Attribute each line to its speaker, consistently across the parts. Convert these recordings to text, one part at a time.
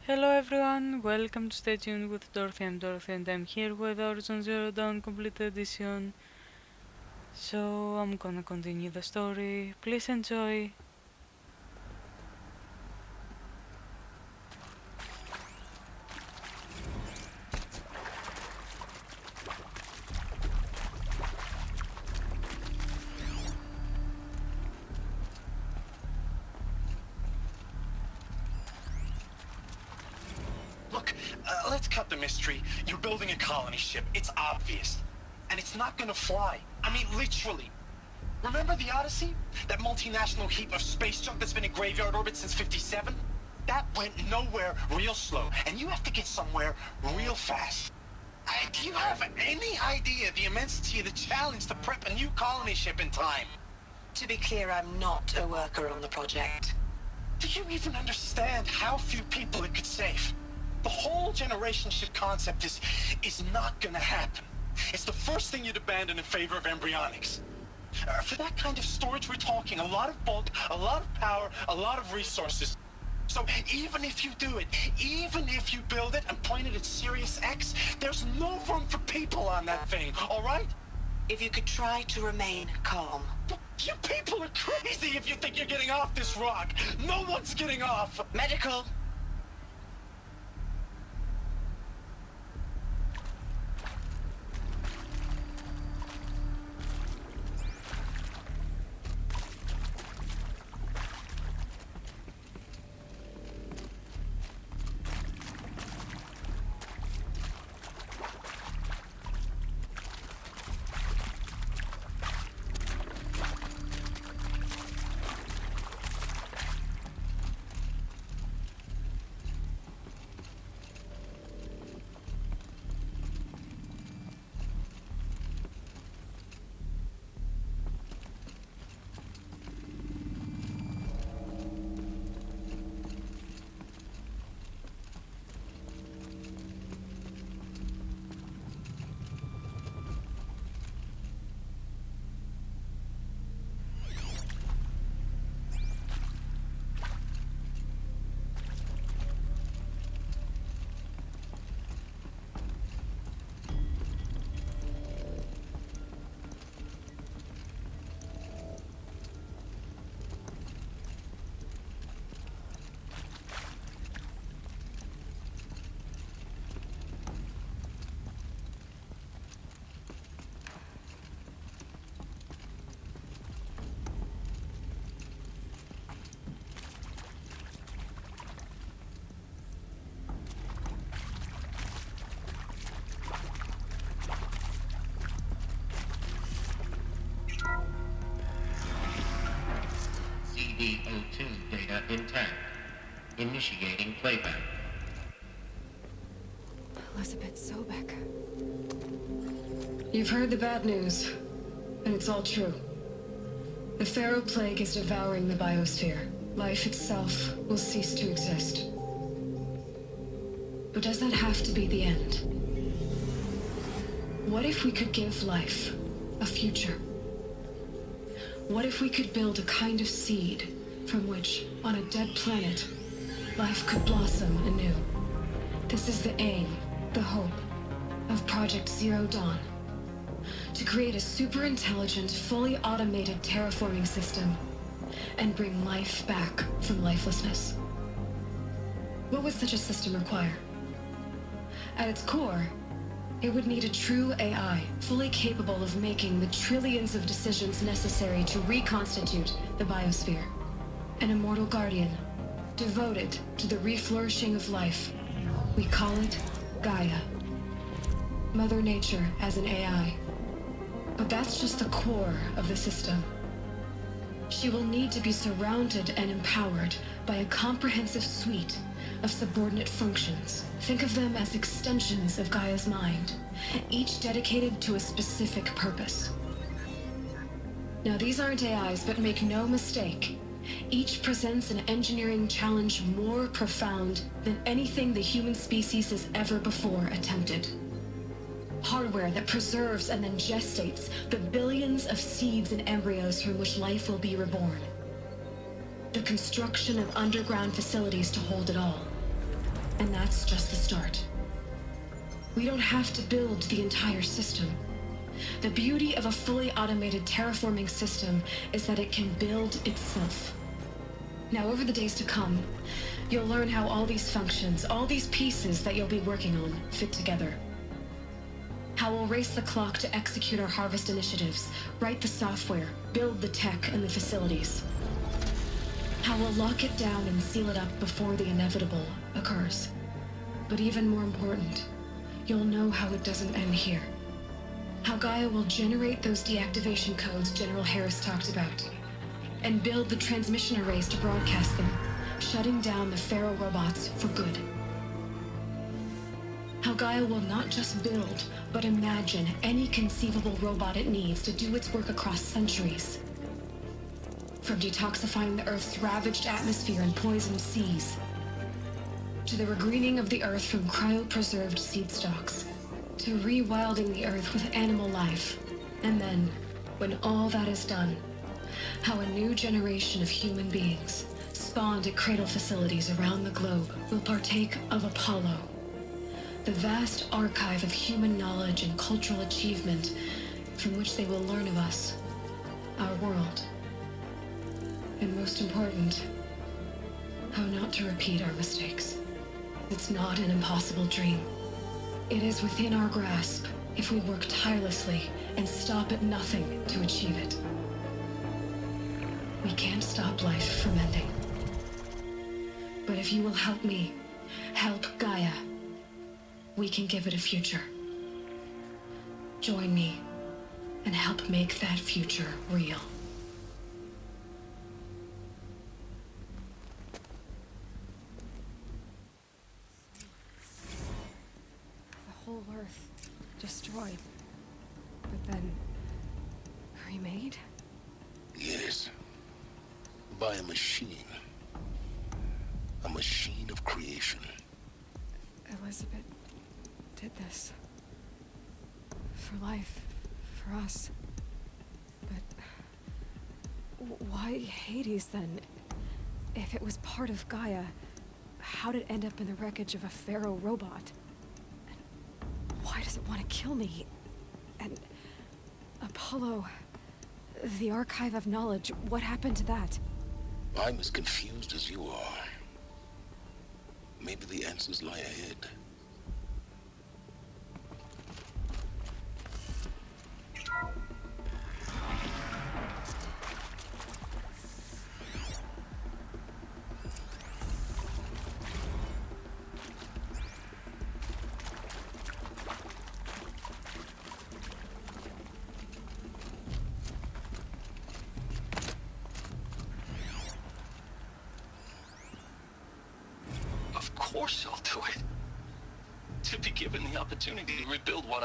Speaker 1: Hello everyone, welcome to Stay Tuned with Dorothy. I'm Dorothy and I'm here with Horizon Zero Dawn Complete Edition. So I'm gonna continue the story. Please enjoy.
Speaker 2: Look, let's cut the mystery. You're building a colony ship. It's obvious. And it's not gonna fly. I mean, literally. Remember the Odyssey? That multinational heap of space junk that's been in graveyard orbit since '57? That went nowhere real slow. And you have to get somewhere real fast. Do you have any idea the immensity of the challenge to prep a new colony ship in time?
Speaker 3: To be clear, I'm not a worker on the project.
Speaker 2: Do you even understand how few people it could save? The whole generation ship concept is not gonna happen. It's the first thing you'd abandon in favor of embryonics. For that kind of storage, we're talking a lot of bulk, a lot of power, a lot of resources. So even if you do it, even if you build it and point it at Sirius X, there's no room for people on that thing, all right?
Speaker 3: If you could try to remain calm.
Speaker 2: You people are crazy if you think you're getting off this rock. No one's getting off.
Speaker 3: Medical.
Speaker 4: CD02 data intact. Initiating playback.
Speaker 5: Elizabeth Sobek.
Speaker 6: You've heard the bad news, and it's all true. The Pharaoh Plague is devouring the biosphere. Life itself will cease to exist. But does that have to be the end? What if we could give life a future? What if we could build a kind of seed from which, on a dead planet, life could blossom anew? This is the aim, the hope, of Project Zero Dawn. To create a super-intelligent, fully automated terraforming system and bring life back from lifelessness. What would such a system require? At its core, it would need a true AI, fully capable of making the trillions of decisions necessary to reconstitute the biosphere. An immortal guardian, devoted to the reflourishing of life. We call it Gaia. Mother Nature as an AI. But that's just the core of the system. She will need to be surrounded and empowered by a comprehensive suite of subordinate functions. Think of them as extensions of Gaia's mind, each dedicated to a specific purpose. Now, these aren't AIs, but make no mistake, each presents an engineering challenge more profound than anything the human species has ever before attempted. Hardware that preserves and then gestates the billions of seeds and embryos from which life will be reborn. The construction of underground facilities to hold it all. And that's just the start. We don't have to build the entire system. The beauty of a fully automated terraforming system is that it can build itself. Now, over the days to come, you'll learn how all these functions, all these pieces that you'll be working on, fit together. How we'll race the clock to execute our harvest initiatives, write the software, build the tech and the facilities. How we'll lock it down and seal it up before the inevitable occurs. But even more important, you'll know how it doesn't end here. How Gaia will generate those deactivation codes General Harris talked about, and build the transmission arrays to broadcast them, shutting down the Pharaoh robots for good. How Gaia will not just build, but imagine any conceivable robot it needs to do its work across centuries. From detoxifying the Earth's ravaged atmosphere and poisoned seas, to the regreening of the Earth from cryopreserved seed stalks, to rewilding the Earth with animal life. And then, when all that is done, how a new generation of human beings, spawned at cradle facilities around the globe, will partake of Apollo, the vast archive of human knowledge and cultural achievement from which they will learn of us, our world. And most important, how not to repeat our mistakes. It's not an impossible dream. It is within our grasp if we work tirelessly and stop at nothing to achieve it. We can't stop life from ending. But if you will help me, help Gaia, we can give it a future. Join me and help make that future real.
Speaker 5: The whole Earth destroyed, but then remade?
Speaker 7: Yes. By a machine. A machine of creation.
Speaker 5: Elizabeth did this. For life. For us. But why Hades then? If it was part of Gaia, how did it end up in the wreckage of a Pharaoh robot? And why does it want to kill me? And Apollo, the archive of knowledge, what happened to that?
Speaker 7: I'm as confused as you are. Maybe the answers lie ahead.
Speaker 2: Of course I'll do it. To be given the opportunity to rebuild what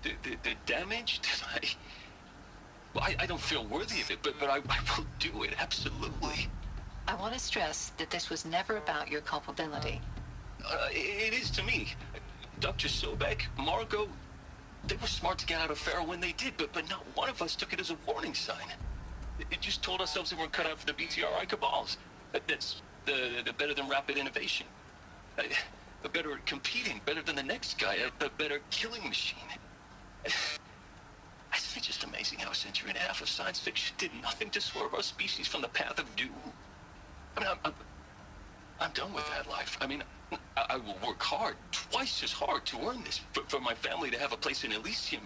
Speaker 2: the damage that well, I don't feel worthy of it, but I will do it, absolutely.
Speaker 3: I want to stress that this was never about your culpability.
Speaker 2: It is to me. Dr. Sobek, Margot, they were smart to get out of Pharaoh when they did, but not one of us took it as a warning sign. It just told ourselves that we're cut out for the BTRI cabals. That's the better than rapid innovation. Better at competing, better than the next guy, a better killing machine. It's just amazing how a century and a half of science fiction did nothing to swerve our species from the path of doom. I mean, I'm done with that life. I mean, I will work hard, twice as hard to earn this, for my family to have a place in Elysium.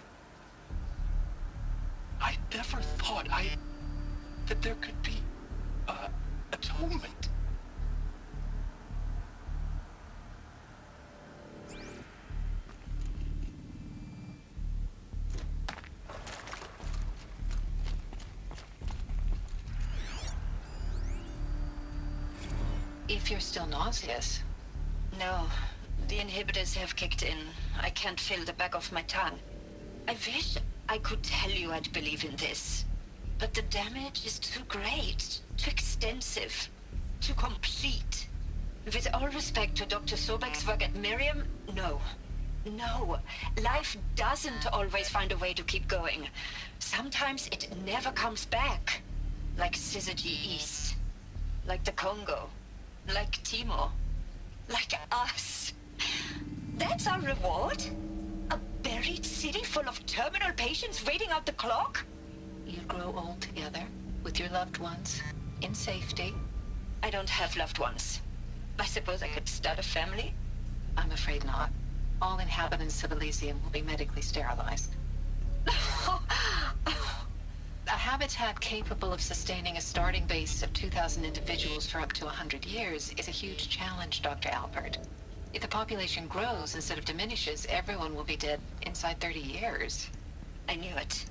Speaker 2: I never thought that there could be, atonement.
Speaker 3: If you're still nauseous. No, the inhibitors have kicked in. I can't feel the back of my tongue. I wish I could tell you I'd believe in this. But the damage is too great, too extensive, too complete. With all respect to Dr. Sobek's work at Miriam, no. No, life doesn't always find a way to keep going. Sometimes it never comes back. Like Syzygy East. Like the Congo. Like Timor. Like That's our reward? A buried city full of terminal patients waiting out the clock? You'd grow old together, with your loved ones, in safety. I don't have loved ones. I suppose I could start a family? I'm afraid not. All inhabitants of Elysium will be medically sterilized. A habitat capable of sustaining a starting base of 2,000 individuals for up to 100 years is a huge challenge, Dr. Alpert. If the population grows instead of diminishes, everyone will be dead inside 30 years. I knew it.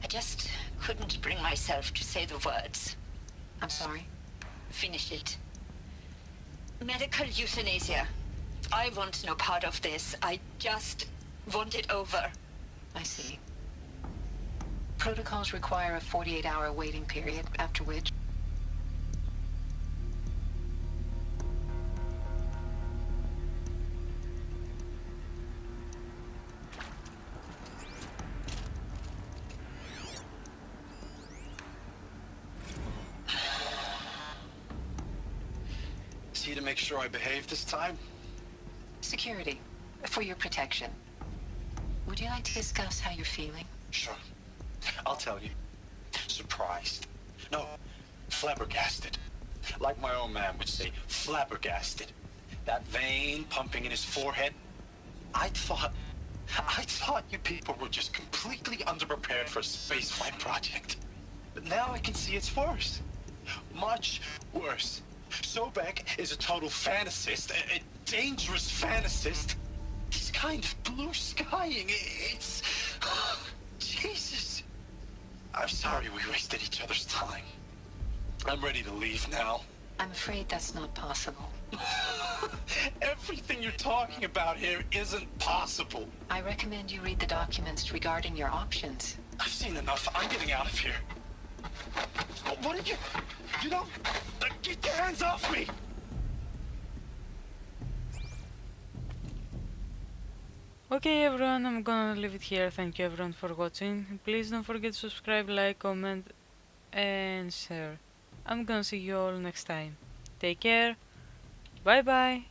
Speaker 3: I just couldn't bring myself to say the words. I'm sorry? Finish it. Medical euthanasia. I want no part of this. I just want it over. I see. Protocols require a 48-hour waiting period, after which...
Speaker 2: See to make sure I behave this time?
Speaker 3: Security. For your protection. Would you like to discuss how you're feeling?
Speaker 2: Sure. I'll tell you. Surprised. No, flabbergasted. Like my old man would say, flabbergasted. That vein pumping in his forehead. I thought you people were just completely underprepared for a spaceflight project. But now I can see it's worse. Much worse. Sobek is a total fantasist, a dangerous fantasist. This kind of blue skying, it's... Jesus. I'm sorry we wasted each other's time. I'm ready to leave now.
Speaker 3: I'm afraid that's not possible.
Speaker 2: Everything you're talking about here isn't possible.
Speaker 3: I recommend you read the documents regarding your options.
Speaker 2: I've seen enough. I'm getting out of here. What did you... You don't... Get your hands off me!
Speaker 1: Okay everyone, I'm gonna leave it here. Thank you everyone for watching. Please don't forget to subscribe, like, comment and share. I'm gonna see you all next time. Take care. Bye bye.